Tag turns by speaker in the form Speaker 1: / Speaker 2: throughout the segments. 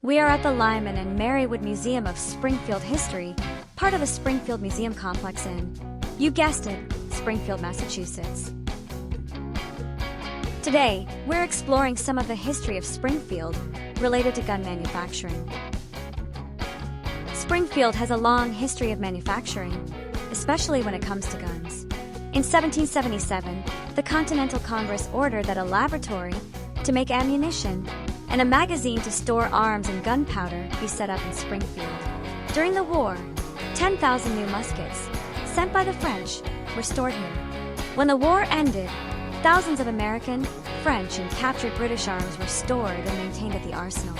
Speaker 1: We are at the Lyman and Merrie Museum of Springfield History, part of the Springfield Museum complex in, you guessed it, Springfield, Massachusetts. Today, we're exploring some of the history of Springfield related to gun manufacturing. Springfield has a long history of manufacturing, especially when it comes to guns. In 1777, the Continental Congress ordered that a laboratory to make ammunition and a magazine to store arms and gunpowder be set up in Springfield. During the war, 10,000 new muskets, sent by the French, were stored here. When the war ended, thousands of American, French, and captured British arms were stored and maintained at the arsenal.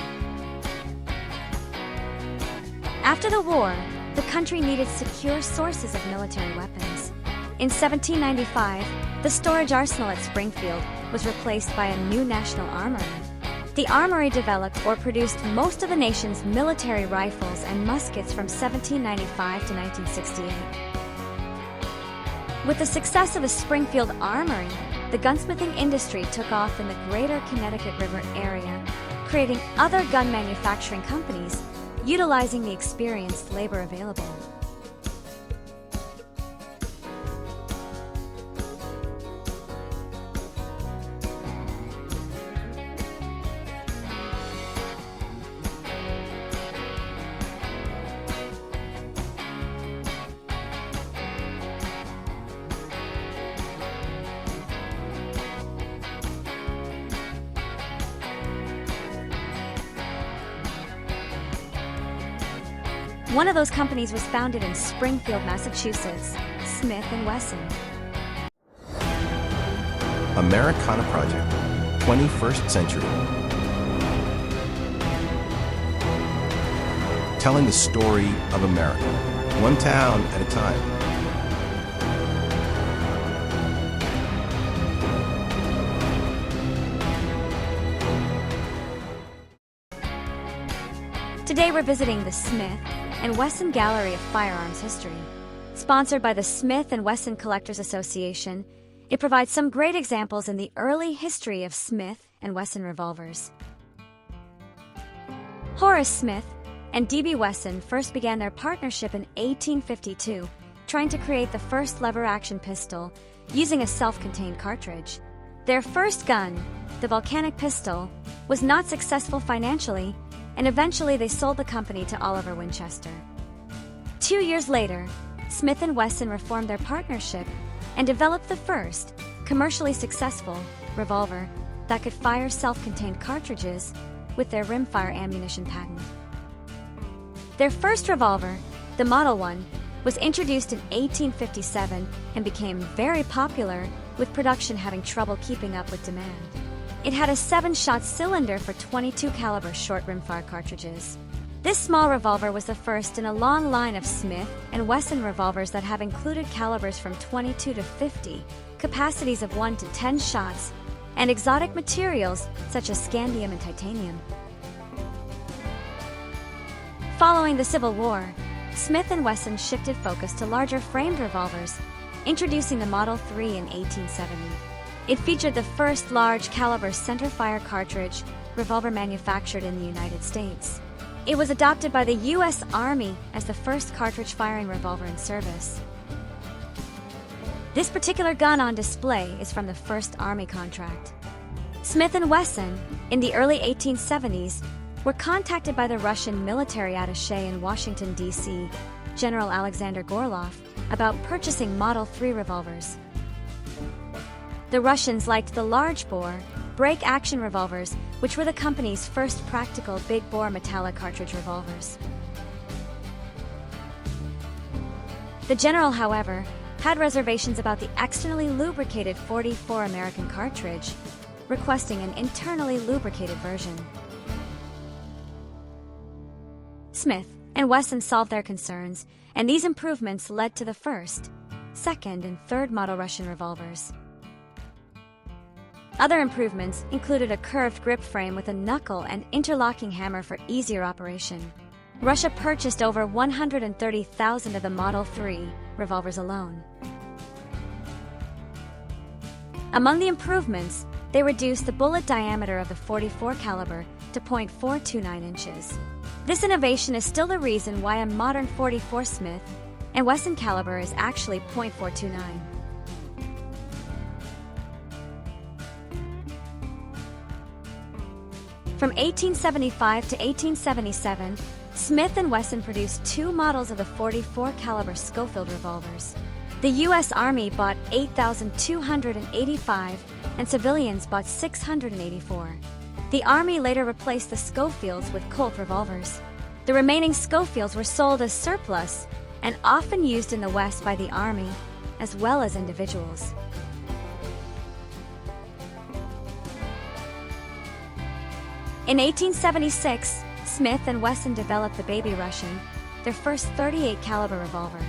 Speaker 1: After the war, the country needed secure sources of military weapons. In 1795, the storage arsenal at Springfield was replaced by a new national armory. The armory developed or produced most of the nation's military rifles and muskets from 1795 to 1968. With the success of the Springfield Armory, the gunsmithing industry took off in the greater Connecticut River area, creating other gun manufacturing companies, utilizing the experienced labor available. One of those companies was founded in Springfield, Massachusetts, Smith and Wesson.
Speaker 2: Americana Project, 21st century. Telling the story of America, one town at a time.
Speaker 1: Today we're visiting the Smith and Wesson Gallery of Firearms History. Sponsored by the Smith and Wesson Collectors Association, it provides some great examples in the early history of Smith and Wesson revolvers. Horace Smith and D.B. Wesson first began their partnership in 1852, trying to create the first lever-action pistol using a self-contained cartridge. Their first gun, the volcanic pistol, was not successful financially, and eventually they sold the company to Oliver Winchester. 2 years later, Smith and Wesson reformed their partnership and developed the first, commercially successful, revolver that could fire self-contained cartridges with their rimfire ammunition patent. Their first revolver, the Model 1, was introduced in 1857 and became very popular, with production having trouble keeping up with demand. It had a 7-shot cylinder for .22 caliber short rimfire cartridges. This small revolver was the first in a long line of Smith and Wesson revolvers that have included calibers from .22 to .50, capacities of 1 to 10 shots, and exotic materials such as scandium and titanium. Following the Civil War, Smith and Wesson shifted focus to larger framed revolvers, introducing the Model 3 in 1870. It featured the first large-caliber center-fire cartridge revolver manufactured in the United States. It was adopted by the U.S. Army as the first cartridge-firing revolver in service. This particular gun on display is from the first Army contract. Smith and Wesson, in the early 1870s, were contacted by the Russian military attaché in Washington, D.C., General Alexander Gorlov, about purchasing Model 3 revolvers. The Russians liked the large-bore, break-action revolvers, which were the company's first practical big-bore metallic cartridge revolvers. The general, however, had reservations about the externally lubricated .44 American cartridge, requesting an internally lubricated version. Smith and Wesson solved their concerns, and these improvements led to the first, second, and third model Russian revolvers. Other improvements included a curved grip frame with a knuckle and interlocking hammer for easier operation. Russia purchased over 130,000 of the Model 3 revolvers alone. Among the improvements, they reduced the bullet diameter of the .44 caliber to .429 inches. This innovation is still the reason why a modern .44 Smith and Wesson caliber is actually .429. From 1875 to 1877, Smith and Wesson produced 2 models of the .44 caliber Schofield revolvers. The U.S. Army bought 8,285 and civilians bought 684. The Army later replaced the Schofields with Colt revolvers. The remaining Schofields were sold as surplus and often used in the West by the Army, as well as individuals. In 1876, Smith and Wesson developed the Baby Russian, their first .38 caliber revolver.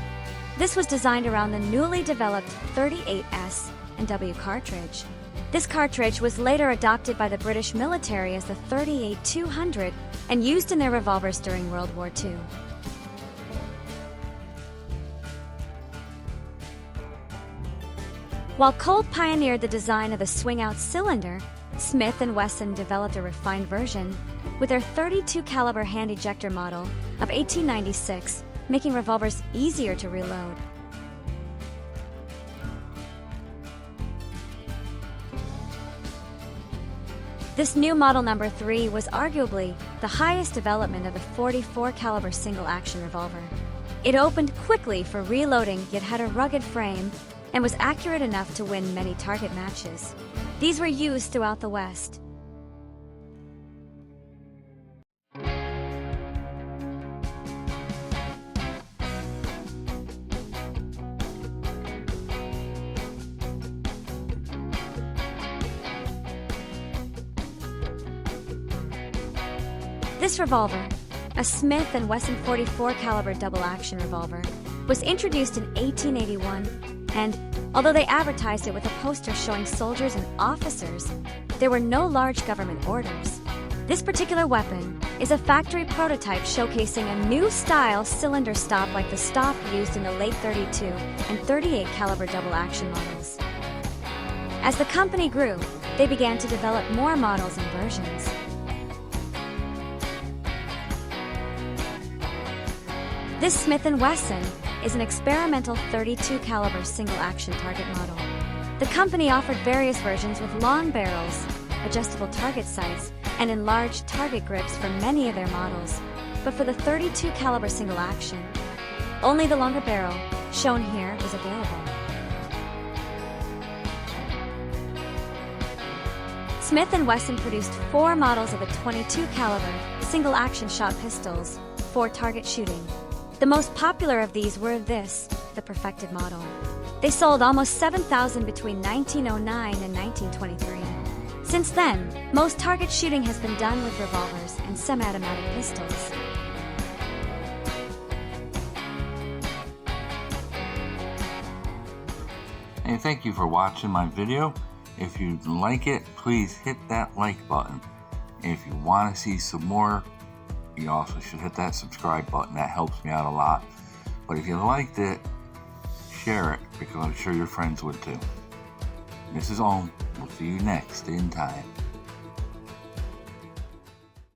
Speaker 1: This was designed around the newly developed .38 S and W cartridge. This cartridge was later adopted by the British military as the .38-200 and used in their revolvers during World War II. While Colt pioneered the design of the swing-out cylinder, Smith and Wesson developed a refined version with their .32 caliber hand ejector model of 1896, making revolvers easier to reload. This new model number 3 was arguably the highest development of the .44 caliber single-action revolver. It opened quickly for reloading, yet had a rugged frame and was accurate enough to win many target matches. These were used throughout the West. This revolver, a Smith and Wesson .44 caliber double-action revolver, was introduced in 1881, and although they advertised it with a poster showing soldiers and officers, there were no large government orders. This particular weapon is a factory prototype showcasing a new style cylinder stop like the stop used in the late .32 and .38 caliber double-action models. As the company grew, they began to develop more models and versions. This Smith & Wesson is an experimental .32 caliber single-action target model. The company offered various versions with long barrels, adjustable target sights, and enlarged target grips for many of their models, but for the .32 caliber single-action, only the longer barrel, shown here, was available. Smith & Wesson produced 4 models of the .22 caliber single-action shot pistols for target shooting. The most popular of these were the perfected model. They sold almost 7,000 between 1909 and 1923. Since then, most target shooting has been done with revolvers and semi-automatic pistols.
Speaker 3: And thank you for watching my video. If you like it, please hit that like button. And if you want to see some more, you also should hit that subscribe button. That helps me out a lot. But if you liked it, share it, because I'm sure your friends would too. This is Ohm. We'll see you next in time.